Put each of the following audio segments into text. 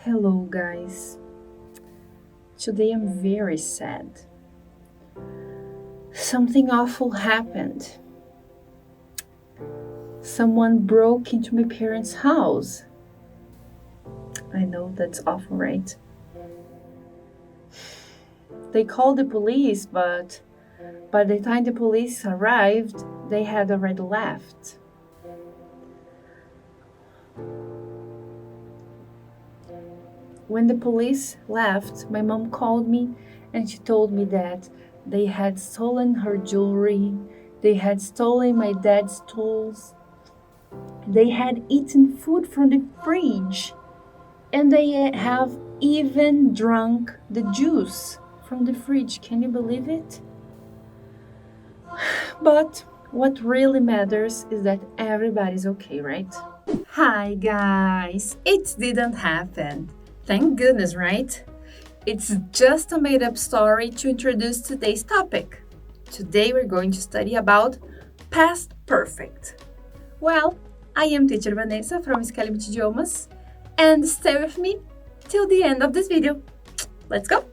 Hello, guys. Today I'm very sad. Something awful happened. Someone broke into my parents' house. I know that's awful, right? They called the police, but by the time the police arrived, they had already left. When the police left, my mom called me and she told me that they had stolen her jewelry, they had stolen my dad's tools, they had eaten food from the fridge, and they have even drunk the juice from the fridge. Can you believe it? But what really matters is that everybody's okay, right? Hi guys, it didn't happen. Thank goodness, right? It's just a made-up story to introduce today's topic. Today we're going to study about past perfect. Well, I am teacher Vanessa from Scalimit Idiomas, and stay with me till the end of this video. Let's go!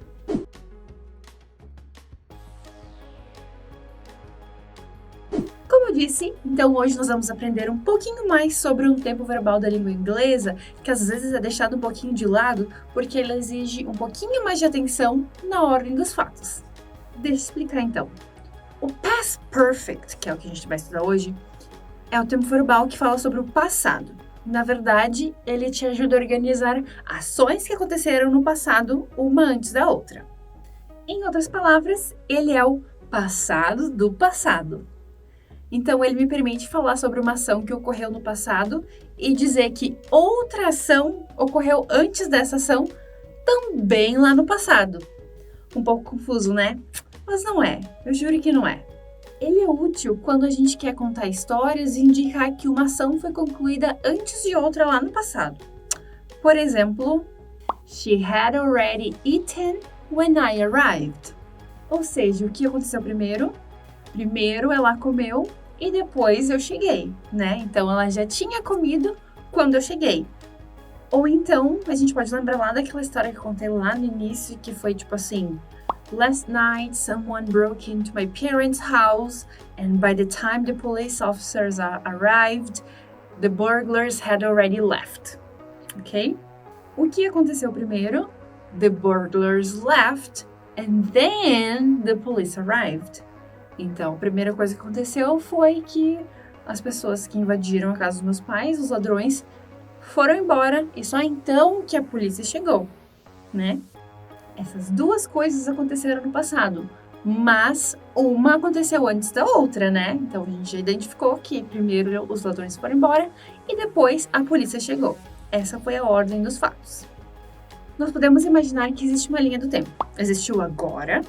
Como eu disse, então hoje nós vamos aprender um pouquinho mais sobre um tempo verbal da língua inglesa, que às vezes é deixado um pouquinho de lado, porque ele exige um pouquinho mais de atenção na ordem dos fatos. Deixa eu explicar então. O past perfect, que é o que a gente vai estudar hoje, é o tempo verbal que fala sobre o passado. Na verdade, ele te ajuda a organizar ações que aconteceram no passado, uma antes da outra. Em outras palavras, ele é o passado do passado. Então, ele me permite falar sobre uma ação que ocorreu no passado e dizer que outra ação ocorreu antes dessa ação, também lá no passado. Um pouco confuso, né? Mas não é, eu juro que não é. Ele é útil quando a gente quer contar histórias e indicar que uma ação foi concluída antes de outra lá no passado. Por exemplo, She had already eaten when I arrived. Ou seja, o que aconteceu primeiro? Primeiro ela comeu e depois eu cheguei, né? Então ela já tinha comido quando eu cheguei. Ou então, a gente pode lembrar lá daquela história que eu contei lá no início, que foi tipo assim: Last night, someone broke into my parents' house, and by the time the police officers arrived, the burglars had already left. Ok? O que aconteceu primeiro? The burglars left, and then the police arrived. Então, a primeira coisa que aconteceu foi que as pessoas que invadiram a casa dos meus pais, os ladrões, foram embora, e só então que a polícia chegou, né? Essas duas coisas aconteceram no passado, mas uma aconteceu antes da outra, né? Então a gente já identificou que primeiro os ladrões foram embora e depois a polícia chegou. Essa foi a ordem dos fatos. Nós podemos imaginar que existe uma linha do tempo. Existe o agora,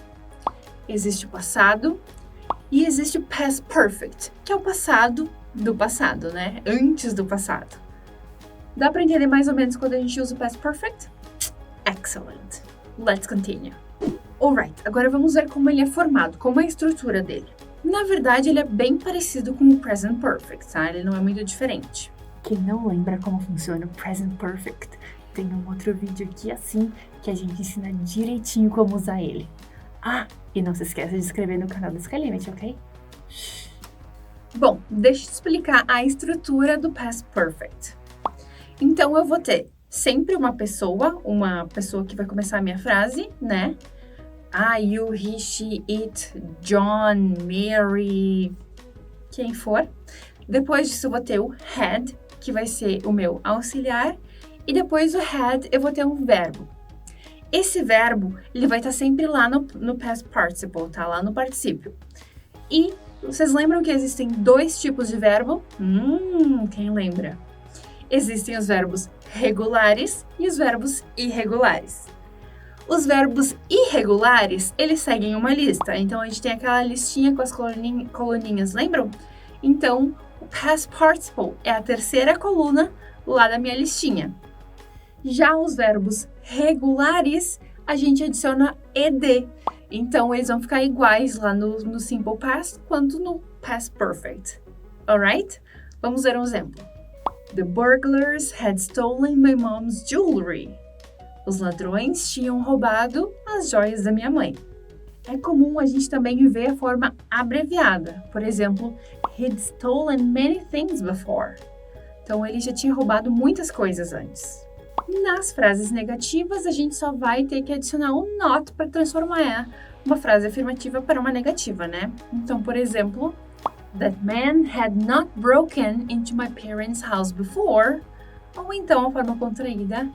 existe o passado e existe o past perfect, que é o passado do passado, né? Antes do passado. Dá para entender mais ou menos quando a gente usa o past perfect? Excellent! Let's continue. Alright, agora vamos ver como ele é formado, como é a estrutura dele. Na verdade, ele é bem parecido com o present perfect, tá? Ele não é muito diferente. Quem não lembra como funciona o present perfect, tem um outro vídeo aqui assim, que a gente ensina direitinho como usar ele. Ah, e não se esqueça de se inscrever no canal do Scalimit, ok? Bom, deixa eu te explicar a estrutura do past perfect. Então, eu vou ter sempre uma pessoa que vai começar a minha frase, né? You, he, she, it, John, Mary, quem for. Depois disso eu vou ter o had, que vai ser o meu auxiliar. E depois do had eu vou ter um verbo. Esse verbo, ele vai estar sempre lá no past participle, tá? Lá no particípio. E vocês lembram que existem dois tipos de verbo? Quem lembra? Existem os verbos regulares e os verbos irregulares. Os verbos irregulares, eles seguem uma lista. Então, a gente tem aquela listinha com as coluninhas, lembram? Então, o past participle é a terceira coluna lá da minha listinha. Já os verbos regulares, a gente adiciona ed. Então, eles vão ficar iguais lá no simple past quanto no past perfect. Alright? Vamos ver um exemplo. The burglars had stolen my mom's jewelry. Os ladrões tinham roubado as joias da minha mãe. É comum a gente também ver a forma abreviada. Por exemplo, he'd stolen many things before. Então, ele já tinha roubado muitas coisas antes. Nas frases negativas, a gente só vai ter que adicionar um not para transformar uma frase afirmativa para uma negativa, né? Então, por exemplo, that man had not broken into my parents' house before. Ou então a forma contraída,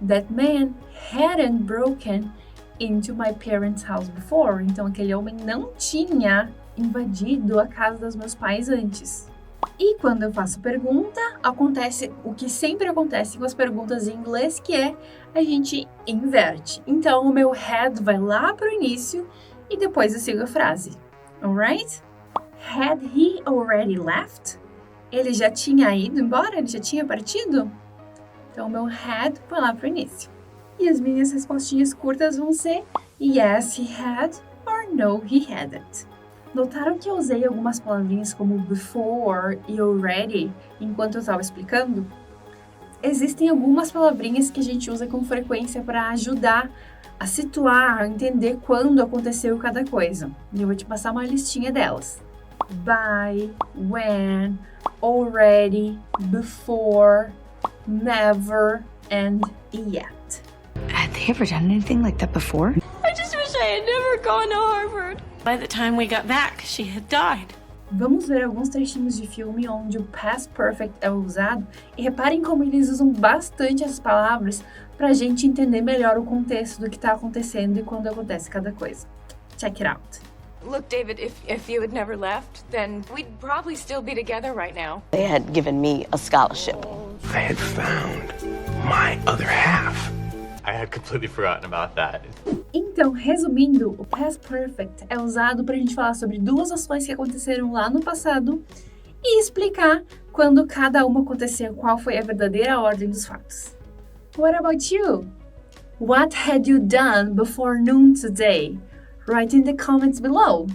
that man hadn't broken into my parents' house before. Então, aquele homem não tinha invadido a casa dos meus pais antes. E quando eu faço pergunta, acontece o que sempre acontece com as perguntas em inglês, que é a gente inverte. Então, o meu had vai lá para o início e depois eu sigo a frase. Alright? Had he already left? Ele já tinha ido embora? Ele já tinha partido? Então, o meu had vai lá para o início. E as minhas respostinhas curtas vão ser yes, he had or no, he hadn't. Notaram que eu usei algumas palavrinhas como before e already enquanto eu estava explicando? Existem algumas palavrinhas que a gente usa com frequência para ajudar a situar, a entender quando aconteceu cada coisa. E eu vou te passar uma listinha delas. By, when, already, before, never, and yet. Had they ever done anything like that before? I just wish I had never gone to Harvard. By the time we got back, she had died. Vamos ver alguns trechinhos de filme onde o past perfect é usado e reparem como eles usam bastante essas palavras para a gente entender melhor o contexto do que está acontecendo e quando acontece cada coisa. Check it out. Look, David, if you had never left, then we'd probably still be together right now. They had given me a scholarship. I had found my other half. I had completely forgotten about that. Então, resumindo, o past perfect é usado para a gente falar sobre duas ações que aconteceram lá no passado e explicar quando cada uma aconteceu, qual foi a verdadeira ordem dos fatos. What about you? What had you done before noon today? Write in the comments below.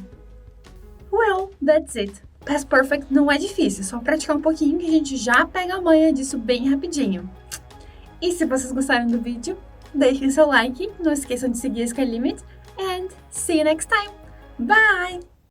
Well, that's it. Past perfect não é difícil, é só praticar um pouquinho que a gente já pega a manha disso bem rapidinho. E se vocês gostaram do vídeo, deixem seu like, não esqueçam de seguir a Sky Limit, and see you next time. Bye!